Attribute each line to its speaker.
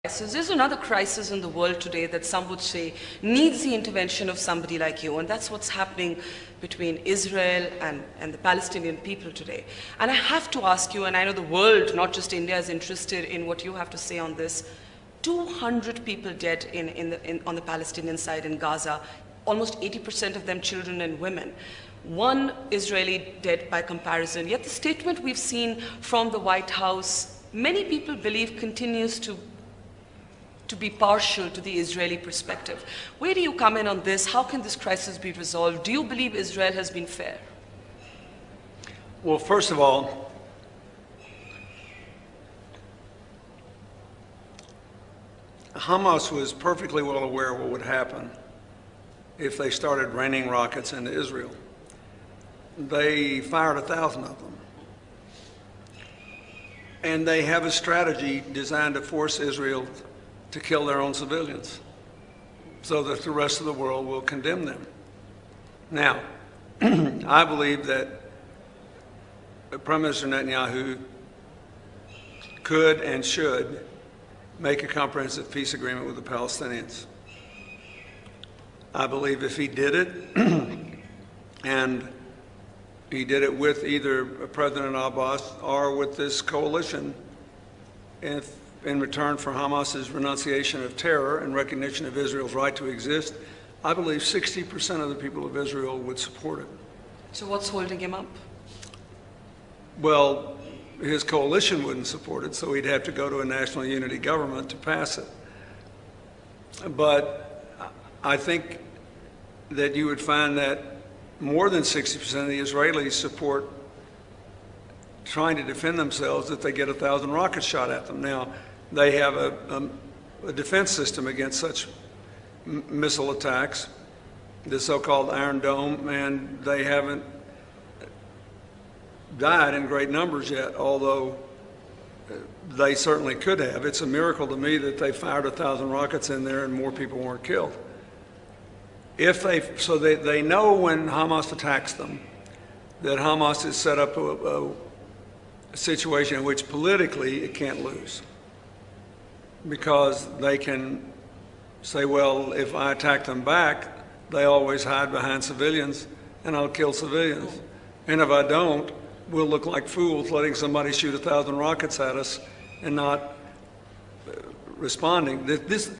Speaker 1: crisis. There's another crisis in the world today that some would say needs the intervention of somebody like you, and that's what's happening between Israel and the Palestinian people today. And I have to ask you, and I know the world, not just India, is interested in what you have to say on this. 200 people dead on the Palestinian side in Gaza, almost 80% of them children and women. One Israeli dead by comparison. Yet the statement we've seen from the White House, many people believe continues to be partial to the Israeli perspective. Where do you come in on this? How can this crisis be resolved? Do you believe Israel has been fair?
Speaker 2: Well, first of all, Hamas was perfectly well aware what would happen if they started raining rockets into Israel. They fired 1,000 of them. And they have a strategy designed to force Israel to kill their own civilians so that the rest of the world will condemn them. Now, I believe that Prime Minister Netanyahu could and should make a comprehensive peace agreement with the Palestinians. I believe if he did it, and he did it with either President Abbas or with this coalition, in return for Hamas's renunciation of terror and recognition of Israel's right to exist, I believe 60% of the people of Israel would support it.
Speaker 1: So what's holding him up?
Speaker 2: Well, his coalition wouldn't support it, so he'd have to go to a national unity government to pass it. But I think that you would find that more than 60% of the Israelis support trying to defend themselves if they get 1,000 rockets shot at them. Now, they have a defense system against such missile attacks, the so-called Iron Dome, and they haven't died in great numbers yet, although they certainly could have. It's a miracle to me that they fired 1,000 rockets in there and more people weren't killed. So they know when Hamas attacks them that Hamas has set up a situation in which politically it can't lose, because they can say, well, if I attack them back, they always hide behind civilians and I'll kill civilians. And if I don't, we'll look like fools letting somebody shoot 1,000 rockets at us and not responding.